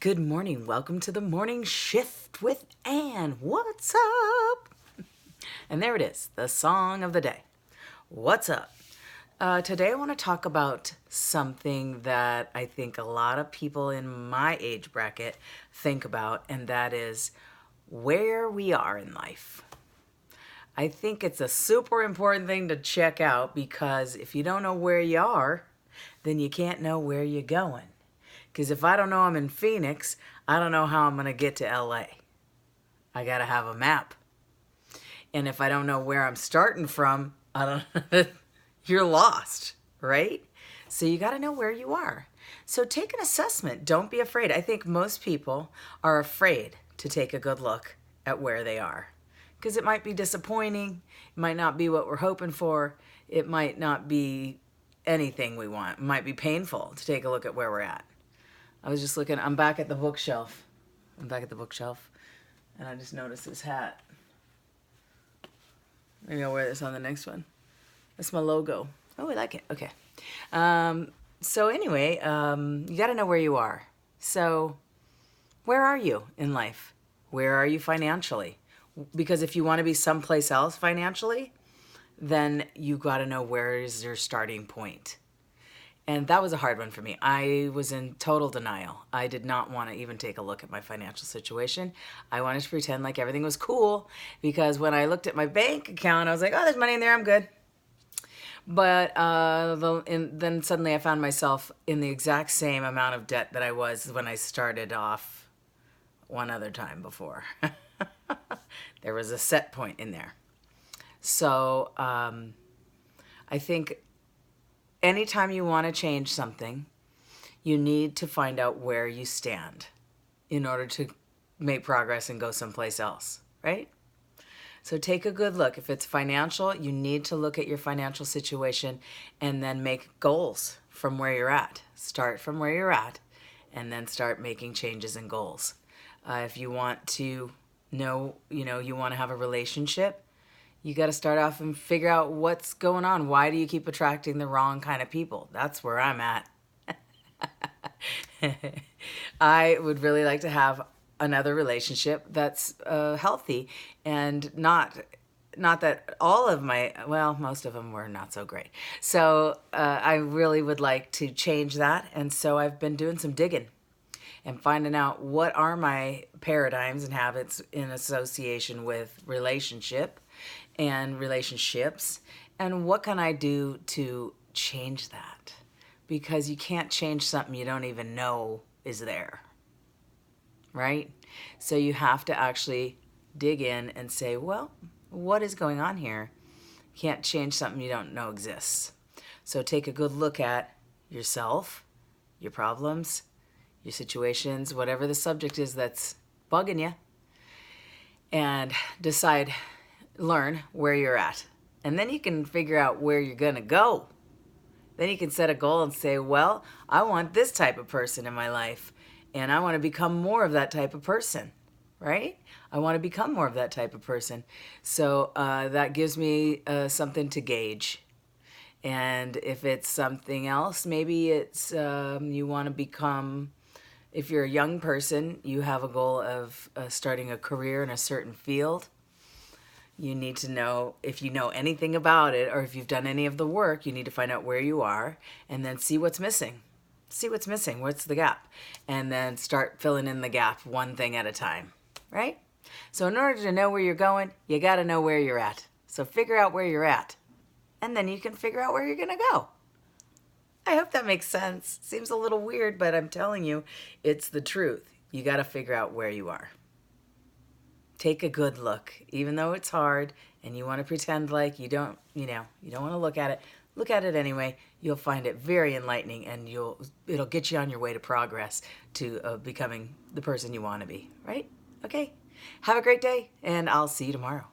Good morning. Welcome to the morning shift with Anne. What's up? And there it is, the song of the day. What's up? Today I want to talk about something that I think a lot of people in my age bracket think about, and that is where we are in life. I think it's a super important thing to check out because if you don't know where you are, then you can't know where you're going. Because if I don't know I'm in Phoenix, I don't know how I'm going to get to LA. I got to have a map. And if I don't know where I'm starting from, I don't you're lost, right? So you got to know where you are. So take an assessment. Don't be afraid. I think most people are afraid to take a good look at where they are. Because it might be disappointing. It might not be what we're hoping for. It might not be anything we want. It might be painful to take a look at where we're at. I was just looking, I'm back at the bookshelf. And I just noticed this hat. Maybe I'll wear this on the next one. That's my logo. Oh, I like it. Okay. So anyway, you got to know where you are. So where are you in life? Where are you financially? Because if you want to be someplace else financially, then you got to know where is your starting point. And that was a hard one for me. I was in total denial. I did not want to even take a look at my financial situation. I wanted to pretend like everything was cool because when I looked at my bank account, I was like, oh, there's money in there, I'm good. But then suddenly I found myself in the exact same amount of debt that I was when I started off one other time before. There was a set point in there. So I think anytime you want to change something, you need to find out where you stand in order to make progress and go someplace else, right? So take a good look. If it's financial, you need to look at your financial situation and then make goals from where you're at. Start from where you're at and then start making changes and goals. If you want to know, you want to have a relationship, you got to start off and figure out what's going on. Why do you keep attracting the wrong kind of people? That's where I'm at. I would really like to have another relationship that's healthy and not that all of most of them were not so great. So I really would like to change that. And so I've been doing some digging and finding out what are my paradigms and habits in association with relationship and relationships, and what can I do to change that? Because you can't change something you don't even know is there, right? So you have to actually dig in and say, well, what is going on here? You can't change something you don't know exists. So take a good look at yourself, your problems, your situations, whatever the subject is that's bugging you, and learn where you're at. And then you can figure out where you're going to go. Then you can set a goal and say, well, I want this type of person in my life, and I want to become more of that type of person, right? I want to become more of that type of person. So that gives me something to gauge. And if it's something else, maybe it's you want to become, if you're a young person, you have a goal of starting a career in a certain field. You need to know if you know anything about it or if you've done any of the work, you need to find out where you are and then see what's missing. See what's missing. What's the gap? And then start filling in the gap one thing at a time, right? So in order to know where you're going, you got to know where you're at. So figure out where you're at. And then you can figure out where you're going to go. I hope that makes sense. Seems a little weird, but I'm telling you, it's the truth. You got to figure out where you are. Take a good look, even though it's hard and you want to pretend like you don't want to look at it. Look at it anyway. You'll find it very enlightening, and it'll get you on your way to progress, to becoming the person you want to be, right? Okay. Have a great day, and I'll see you tomorrow.